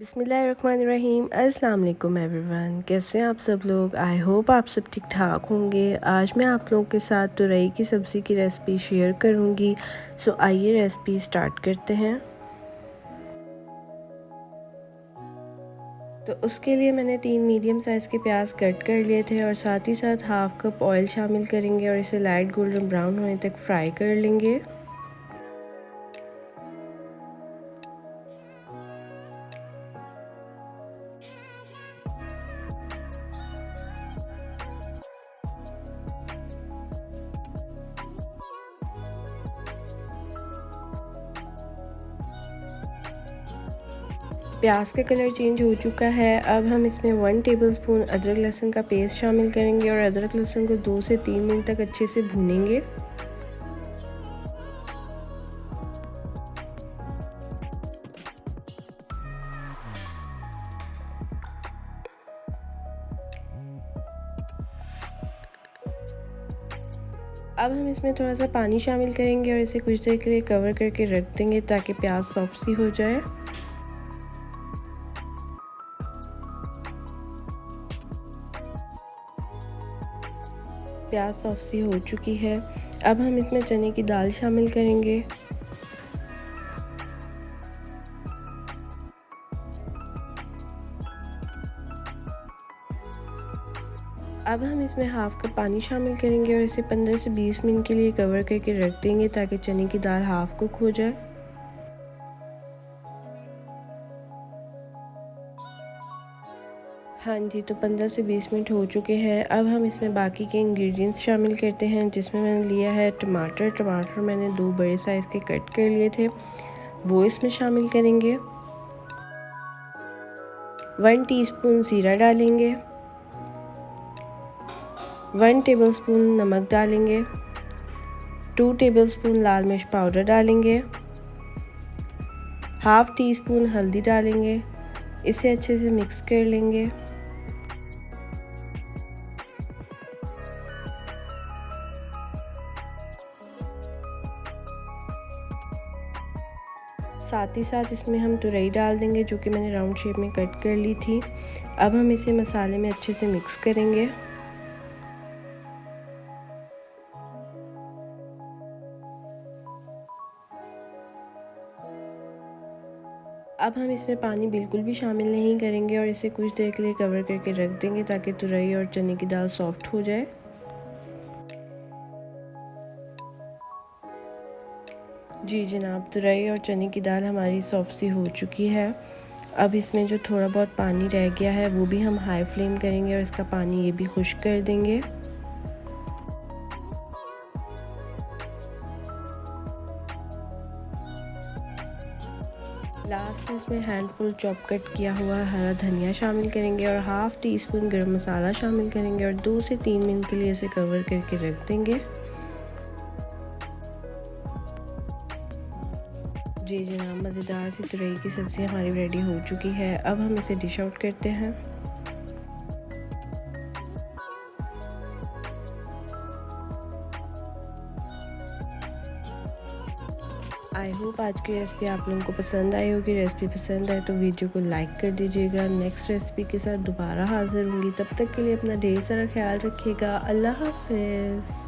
बिस्मिल्लाहिर्रहमानिर्रहीम। अस्सलाम वालेकुम एवरीवन, कैसे हैं आप सब लोग। आई होप आप सब ठीक ठाक होंगे। आज मैं आप लोगों के साथ तुरई की सब्ज़ी की रेसिपी शेयर करूंगी। सो आइए रेसिपी स्टार्ट करते हैं। तो उसके लिए मैंने 3 मीडियम साइज़ के प्याज कट कर लिए थे और साथ ही साथ हाफ़ कप ऑयल शामिल करेंगे और इसे लाइट गोल्डन ब्राउन होने तक फ्राई कर लेंगे। प्याज का कलर चेंज हो चुका है। अब हम इसमें 1 टेबलस्पून अदरक लहसुन का पेस्ट शामिल करेंगे और अदरक लहसुन को 2 से 3 मिनट तक अच्छे से भूनेंगे। अब हम इसमें थोड़ा सा पानी शामिल करेंगे और इसे कुछ देर के लिए कवर करके रख देंगे ताकि प्याज सॉफ्ट सी हो जाए। प्याज सॉफ्ट सी हो चुकी है। अब हम इसमें चने की दाल शामिल करेंगे। अब हम इसमें हाफ़ कप पानी शामिल करेंगे और इसे 15 से 20 मिनट के लिए कवर करके रख देंगे ताकि चने की दाल हाफ़ कुक हो जाए। हाँ जी, तो 15 से 20 मिनट हो चुके हैं। अब हम इसमें बाकी के इंग्रेडिएंट्स शामिल करते हैं, जिसमें मैंने लिया है टमाटर मैंने 2 बड़े साइज़ के कट कर लिए थे, वो इसमें शामिल करेंगे। 1 टीस्पून ज़ीरा डालेंगे, 1 टेबलस्पून नमक डालेंगे, 2 टेबलस्पून लाल मिर्च पाउडर डालेंगे, हाफ़ टी स्पून हल्दी डालेंगे। इसे अच्छे से मिक्स कर लेंगे। साथ ही साथ इसमें हम तुरई डाल देंगे, जो कि मैंने राउंड शेप में कट कर ली थी। अब हम इसे मसाले में अच्छे से मिक्स करेंगे। अब हम इसमें पानी बिल्कुल भी शामिल नहीं करेंगे और इसे कुछ देर के लिए कवर करके रख देंगे ताकि तुरई और चने की दाल सॉफ्ट हो जाए। जी जनाब, तुरई और चने की दाल हमारी सॉफ्ट सी हो चुकी है। अब इसमें जो थोड़ा बहुत पानी रह गया है वो भी हम हाई फ्लेम करेंगे और इसका पानी ये भी खुश्क कर देंगे। लास्ट में इसमें हैंडफुल चॉप कट किया हुआ हरा धनिया शामिल करेंगे और हाफ़ टी स्पून गरम मसाला शामिल करेंगे और 2 से 3 मिनट के लिए इसे कवर करके रख देंगे। जी जनाब, मज़ेदार सी तुरई की सब्ज़ी हमारी रेडी हो चुकी है। अब हम इसे डिश आउट करते हैं। आई होप आज की रेसिपी आप लोगों को पसंद आई होगी। रेसिपी पसंद आए तो वीडियो को लाइक कर दीजिएगा। नेक्स्ट रेसिपी के साथ दोबारा हाज़िर होंगी। तब तक के लिए अपना ढेर सारा ख्याल रखिएगा। अल्लाह हाफ़िज़।